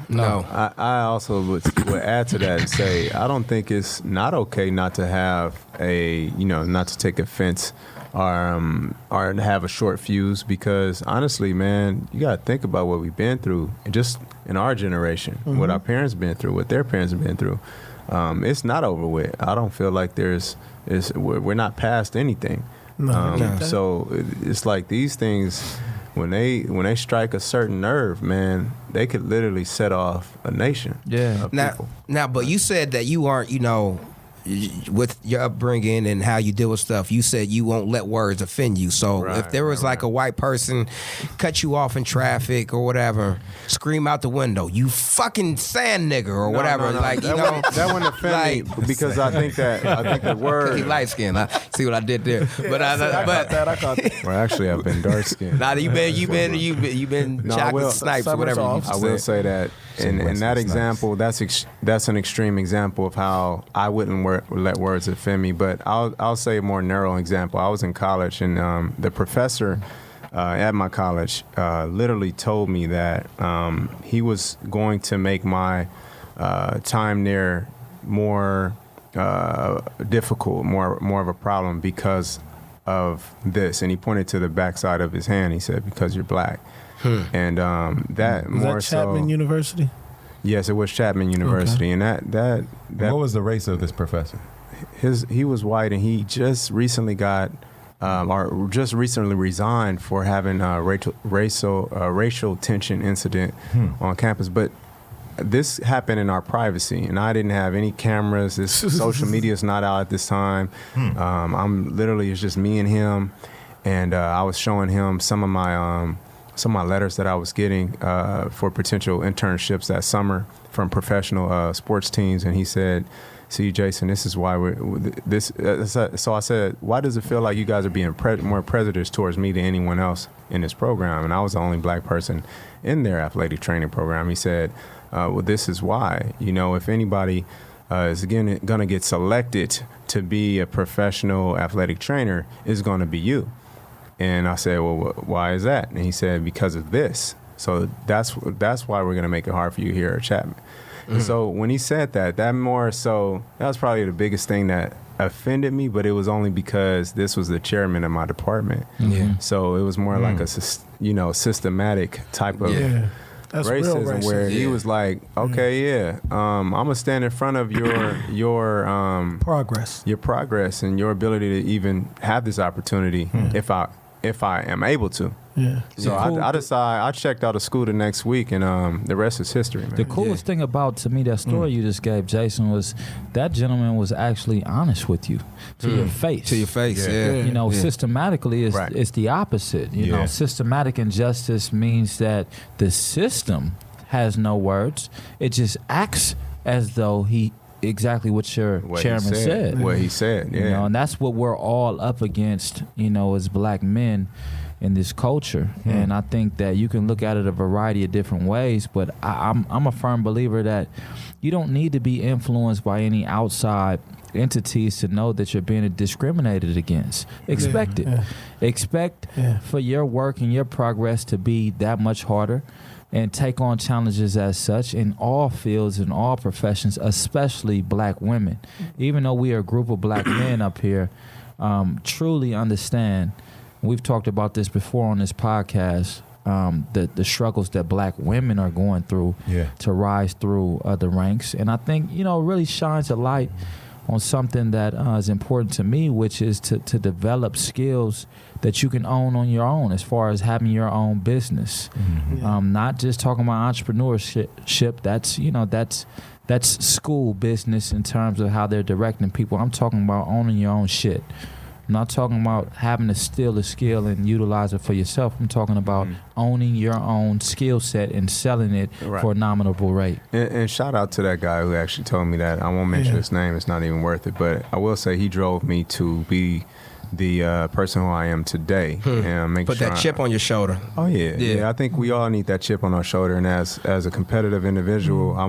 I also would add to that and say, I don't think it's not okay not to have not to take offense or to have a short fuse, because honestly, man, you got to think about what we've been through, just in our generation, what our parents been through, what their parents have been through. It's not over with. I don't feel like we're not past anything. So it's like these things, when they strike a certain nerve, man, they could literally set off a nation. Yeah. Now, but you said that you aren't, you know, with your upbringing and how you deal with stuff, you said you won't let words offend you. So if there was like a white person cut you off in traffic or whatever, scream out the window, "You fucking sand nigger," or whatever. No. Like, that you know, that wouldn't offend me, because I think the word. He light skinned. See what I did there? But I caught that. Well, actually, I've been dark skinned. Nah, you been chocolate snipes or whatever. Off. You I will say that in that example, that's an extreme example of how I wouldn't let words offend me. But I'll say a more narrow example. I was in college, and the professor at my college literally told me that he was going to make my time there more difficult, more of a problem because of this. And he pointed to the backside of his hand. He said, "Because you're black." And that was more that Chapman University? Yes, it was Chapman University. Okay. And that what was the race of this professor? he was white, and he just recently got or just recently resigned for having a racial tension incident on campus. But this happened in our privacy, and I didn't have any cameras. This social media is not out at this time. I'm literally, it's just me and him, and I was showing him some of my letters that I was getting for potential internships that summer from professional sports teams, and he said, "See, Jason, this is why So I said, "Why does it feel like you guys are being more prejudiced towards me than anyone else in this program?" And I was the only black person in their athletic training program. He said, "Well, this is why. You know, if anybody is again going to get selected to be a professional athletic trainer, it's going to be you." And I said, "Well, why is that?" And he said, "Because of this. So that's why we're going to make it hard for you here at Chapman." And so when he said that was probably the biggest thing that offended me, but it was only because this was the chairman of my department. Yeah. So it was more like a systematic type of That's real racism where he was like, "Okay, I'm gonna stand in front of your progress and your ability to even have this opportunity if I am able to." Yeah. So I checked out of school the next week, and the rest is history, man. The coolest thing about, to me, that story you just gave, Jason, was that gentleman was actually honest with you to your face. To your face, yeah. You know, systematically, it's the opposite. You know, systematic injustice means that the system has no words. It just acts as though exactly what your chairman said. What he said, yeah. You know, and that's what we're all up against, you know, as black men in this culture. And I think that you can look at it a variety of different ways, but I'm a firm believer that you don't need to be influenced by any outside entities to know that you're being discriminated against. Expect it. Expect for your work and your progress to be that much harder, and take on challenges as such in all fields and all professions, especially black women. Even though we are a group of black men up here, truly understand, we've talked about this before on this podcast, the struggles that black women are going through to rise through the ranks. And I think, you know, it really shines a light on something that is important to me, which is to develop skills that you can own on your own, as far as having your own business. Not just talking about entrepreneurship. That's school business in terms of how they're directing people. I'm talking about owning your own shit. I'm not talking about having to steal a skill and utilize it for yourself. I'm talking about owning your own skill set and selling it for a nominal rate. And shout out to that guy who actually told me that. I won't mention his name. It's not even worth it. But I will say he drove me to be the person who I am today. And Put that chip on your shoulder. Oh, yeah. I think we all need that chip on our shoulder. And as a competitive individual, I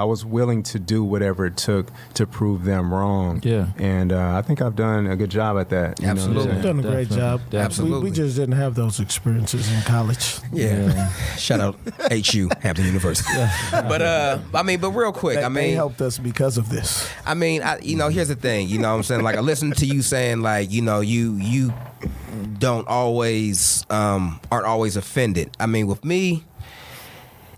was willing to do whatever it took to prove them wrong. Yeah. And I think I've done a good job at that. Absolutely. You've done a great job. Absolutely. We just didn't have those experiences in college. Yeah. Shout out HU, Hampton University. But real quick, They helped us because of this. I mean, here's the thing. You know what I'm saying? Like, I listened to you saying, like, you know, you don't always aren't always offended. I mean, with me,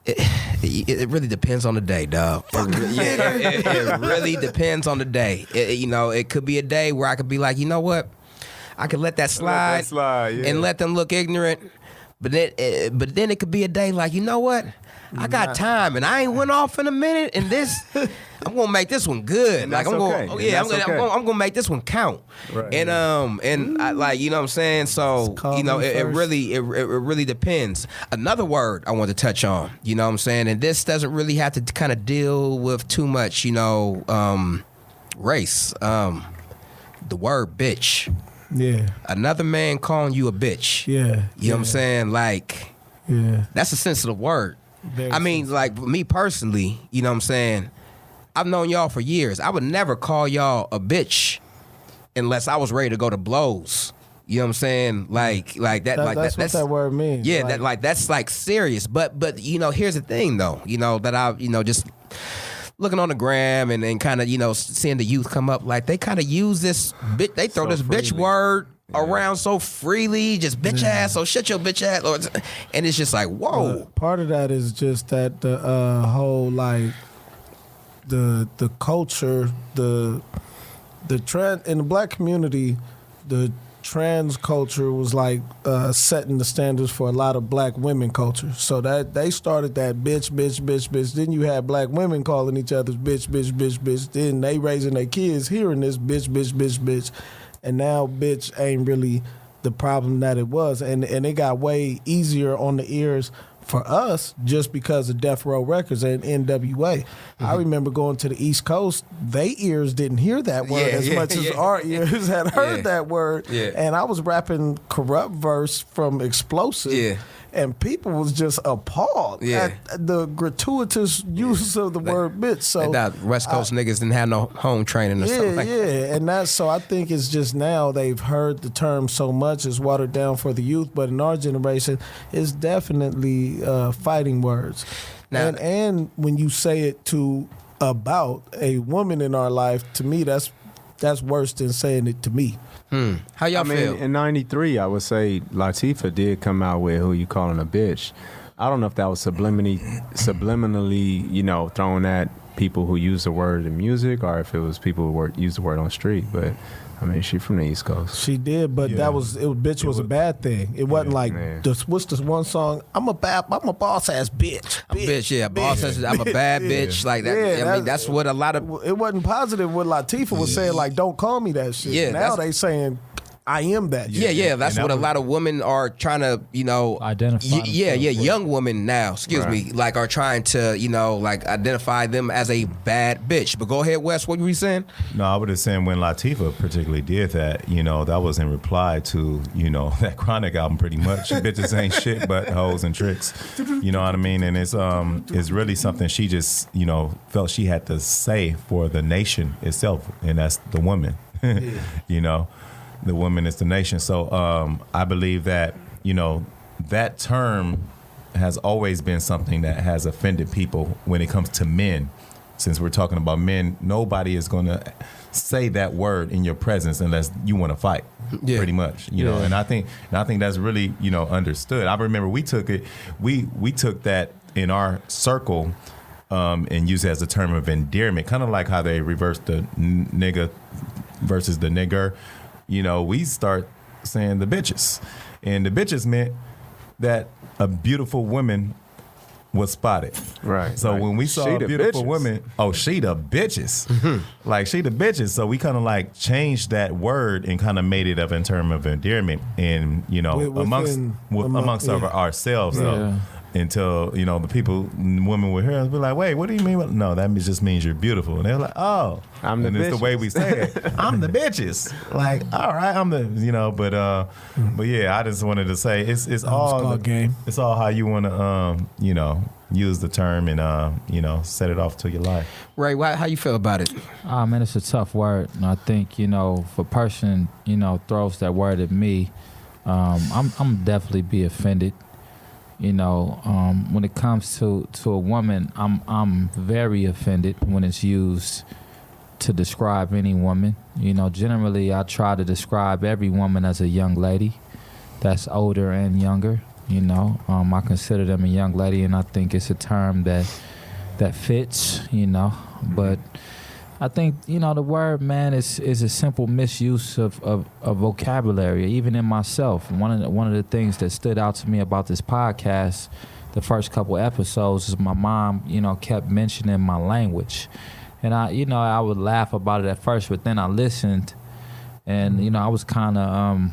it really depends on the day, dog. It really depends on the day. It could be a day where I could be like, you know what, I could let that slide, and let them look ignorant. But then it could be a day like, you know what, I got time and I ain't went off in a minute, and this I'm gonna make this one good. And like I'm okay. gonna I'm gonna make this one count. Right. And I, like, you know what I'm saying. So it really depends. Another word I want to touch on. You know what I'm saying, and this doesn't really have to kind of deal with too much. Race. The word bitch. Yeah. Another man calling you a bitch. Yeah. You know what I'm saying? Like, that's a sensitive word. Very I mean, like, me personally, you know what I'm saying? I've known y'all for years. I would never call y'all a bitch unless I was ready to go to blows. You know what I'm saying? Like that. That's what that word means. Yeah, that's like serious. But here's the thing though. That I just looking on the gram and kind of seeing the youth come up, like they kind of use this bitch. They throw this bitch word around so freely, just bitch ass. So shut your bitch ass, and it's just like, whoa. Part of that is just that the whole like the culture, the in the black community, the trans culture was like setting the standards for a lot of black women culture. So that they started that bitch. Then you had black women calling each other's bitch. Then they raising their kids hearing this bitch. And now bitch ain't really the problem that it was. And it got way easier on the ears for us just because of Death Row Records and NWA. I remember going to the East Coast, they ears didn't hear that word as much as our ears had heard that word. Yeah. And I was rapping Corrupt verse from Explosive. Yeah. And people was just appalled at the gratuitous use of the word bitch. So that West Coast niggas didn't have no home training or something like that. And that's, so I think it's just now they've heard the term so much, it's watered down for the youth. But in our generation, it's definitely fighting words. Now, and when you say it to about a woman in our life, to me, that's worse than saying it to me. How y'all feel? In '93, I would say Latifah did come out with "Who You Calling a Bitch." I don't know if that was subliminally, thrown at people who use the word in music, or if it was people who use the word on the street. But I mean, she from the East Coast. She did, but bitch was a bad thing. It wasn't like what's this one song? I'm a boss ass bitch. Boss ass. I'm a bad bitch. Like that. I mean, that's what a lot of. It wasn't positive. What Latifah was saying, like, don't call me that shit. Yeah, now they saying, I am that. Yeah. That's what a lot of women are trying to, identify. Young women now, me, like are trying to, like identify them as a bad bitch. But go ahead, Wes. What were you saying? No, I was just saying when Latifah particularly did that, that was in reply to, that Chronic album pretty much. Bitches ain't shit but hoes and tricks. You know what I mean? And it's really something she just, felt she had to say for the nation itself, and that's the woman. The woman is the nation. So I believe that, that term has always been something that has offended people when it comes to men. Since we're talking about men, nobody is going to say that word in your presence unless you want to fight, pretty much. You know, and I think that's really, understood. I remember we took it, we took that in our circle and used it as a term of endearment, kind of like how they reversed the nigga versus the nigger. We start saying the bitches. And the bitches meant that a beautiful woman was spotted. Right. So when we saw a beautiful woman, she the bitches. Mm-hmm. Like, she the bitches. So we kind of like changed that word and kind of made it up in terms of endearment and, amongst ourselves, though. Until, the people, women would hear us be like, wait, what do you mean? No, that just means you're beautiful. And they're like, oh. I'm the bitches. It's the way we say it. I'm the bitches. Like, all right, I'm the, but yeah, I just wanted to say it's all game. It's all how you want to, use the term and, set it off to your life. Ray, how you feel about it? Man, it's a tough word. And I think, if a person, throws that word at me, I'm definitely be offended. When it comes to a woman, I'm very offended when it's used to describe any woman. Generally I try to describe every woman as a young lady that's older and younger. I consider them a young lady, and I think it's a term that fits. But I think, the word, man, is a simple misuse of vocabulary, even in myself. One of the things that stood out to me about this podcast, the first couple episodes, is my mom, kept mentioning my language. And I would laugh about it at first, but then I listened, and, I was kind of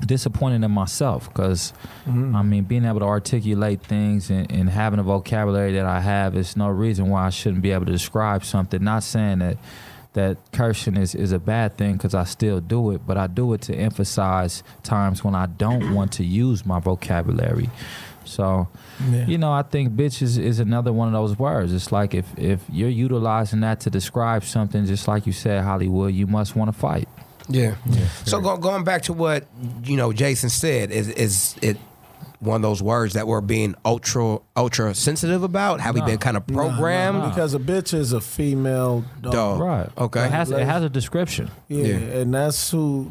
disappointed in myself because, being able to articulate things and having a vocabulary that I have is no reason why I shouldn't be able to describe something. Not saying that cursing is a bad thing, because I still do it, but I do it to emphasize times when I don't want to use my vocabulary. So, I think bitch is another one of those words. It's like if you're utilizing that to describe something, just like you said, Hollywood, you must want to fight. Yeah. So going back to what Jason said, is it one of those words that we're being ultra sensitive about? Have we been kind of programmed? Because a bitch is a female dog. Right. Okay. It has a description. Yeah. And that's who.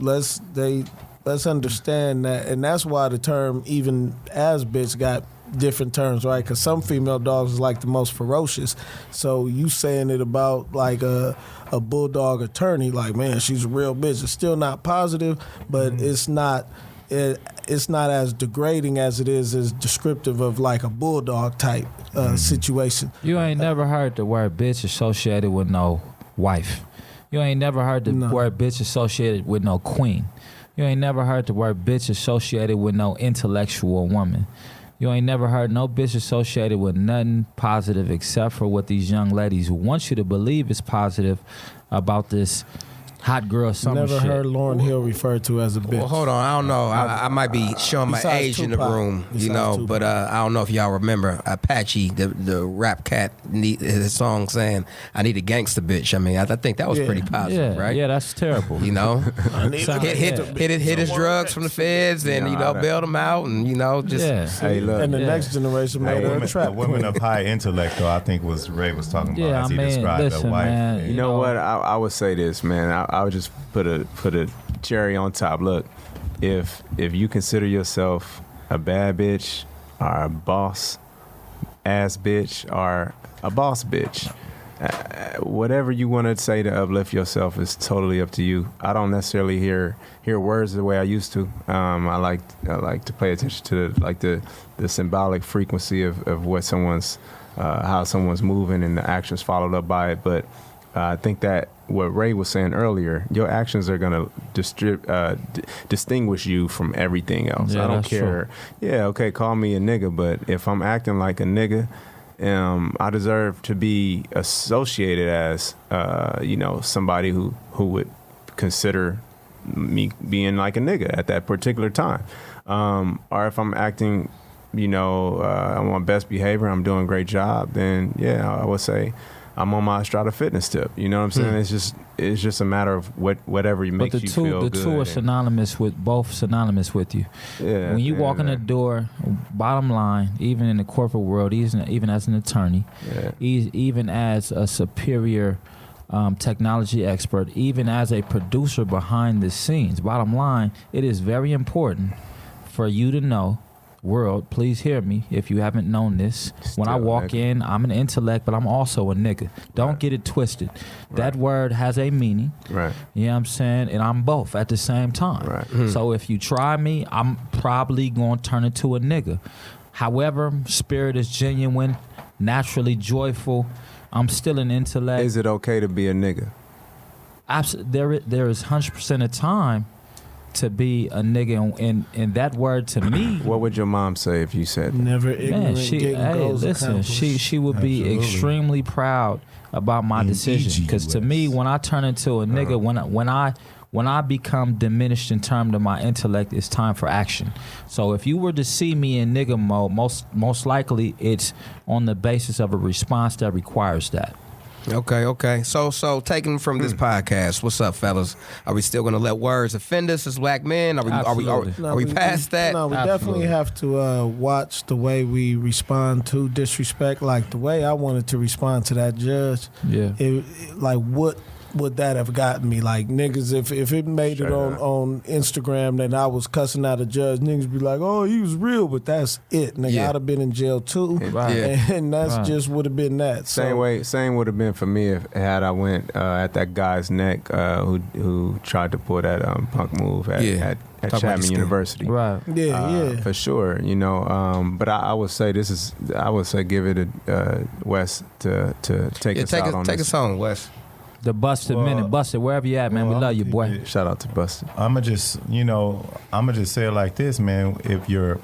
Let's understand that, and that's why the term, even as bitch, got different terms, right? Because some female dogs is like the most ferocious. So you saying it about like a bulldog attorney, like, man, she's a real bitch. It's still not positive, but it's not as degrading as it is as descriptive of like a bulldog type situation. You ain't never heard the word bitch associated with no wife. You ain't never heard the word bitch associated with no queen. You ain't never heard the word bitch associated with no intellectual woman. You ain't never heard no bitch associated with nothing positive except for what these young ladies want you to believe is positive about this hot girl summer Never shit. heard Lauryn Hill referred to as a bitch. Well, hold on. I don't know. I might be showing my Besides age in the Tupac. room, Besides but I don't know if y'all remember Apache, the rap cat, his song saying, "I need a gangster bitch." I mean, I think that was pretty positive, right? Yeah, that's terrible. You know, Sound- hit his drugs from the feds, and bailed him out, and just Hey, look. And the next generation made her a The trap women queen. of high intellect, though, I think was Ray was talking about Yeah, as he I mean, described listen, a wife. man, You know what? I would say this, man. I would just put a cherry on top. Look, if you consider yourself a bad bitch or a boss ass bitch or a boss bitch, whatever you want to say to uplift yourself is totally up to you. I don't necessarily hear words the way I used to. I like to pay attention to the symbolic frequency of what someone's how someone's moving and the actions followed up by it. But I think that what Ray was saying earlier, your actions are going to distinguish you from everything else. Yeah, I don't that's care. true. Yeah, okay, call me a nigga, but if I'm acting like a nigga, I deserve to be associated as, somebody who would consider me being like a nigga at that particular time. Or if I'm acting, I'm on best behavior, I'm doing a great job, then yeah, I would say I'm on my Strata fitness tip. You know what I'm saying? It's just a matter of whatever makes you feel good. The two are synonymous with you. Yeah, when you walk in the door, bottom line, even in the corporate world, even as an attorney, even as a superior technology expert, even as a producer behind the scenes, bottom line, it is very important for you to know. World, please hear me if you haven't known this. When I walk in, I'm an intellect, but I'm also a nigga. Don't get it twisted. That word has a meaning. Right. You know what I'm saying? And I'm both at the same time. Right. So if you try me, I'm probably going to turn into a nigga. However, spirit is genuine, naturally joyful. I'm still an intellect. Is it okay to be a nigga? Absolutely. There is 100% of time to be a nigga, and that word to me. What would your mom say if you said that? Never ignorant. She would be Absolutely. extremely proud about my decision. Because to me, when I turn into a nigga, when I become diminished in terms of my intellect, it's time for action. So if you were to see me in nigga mode, most likely it's on the basis of a response that requires that. Okay. So taking from this podcast, what's up, fellas? Are we still going to let words offend us as black men? Are we past that? No, we definitely have to watch the way we respond to disrespect. Like the way I wanted to respond to that judge. Yeah. What would that have gotten me? Like niggas, if it made it on Instagram that I was cussing out a judge, niggas be like, "Oh, he was real," but that's it. Nigga, Yeah. I'd have been in jail too, and that's just would have been that. Same would have been for me had I went at that guy's neck who tried to pull that punk move at Chapman University. Right. Yeah. For sure, but I would say give it a Wes to take us out on this. Take us home, Wes. The Busted Minute. Busted, wherever you at, man. We love you, boy. Shout out to Busted. I'ma just say it like this, man. If your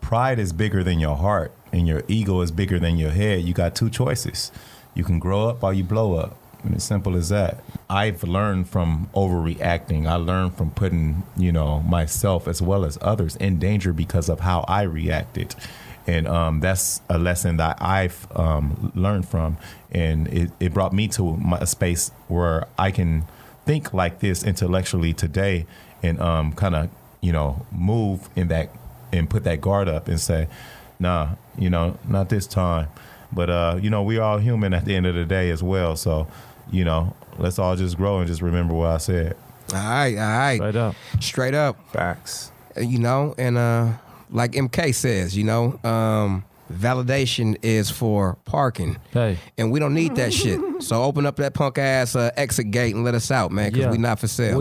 pride is bigger than your heart and your ego is bigger than your head, you got two choices. You can grow up or you blow up. And it's simple as that. I've learned from overreacting. I learned from putting, myself as well as others in danger because of how I reacted. And that's a lesson that I've learned from. And it brought me to a space where I can think like this intellectually today and kind of, move in that and put that guard up and say, nah, not this time. But, we're all human at the end of the day as well. So, let's all just grow and just remember what I said. All right. Straight up. Straight up. Facts. like MK says, validation is for parking. Hey. And we don't need that shit. So open up that punk ass exit gate and let us out, man, because we not for sale.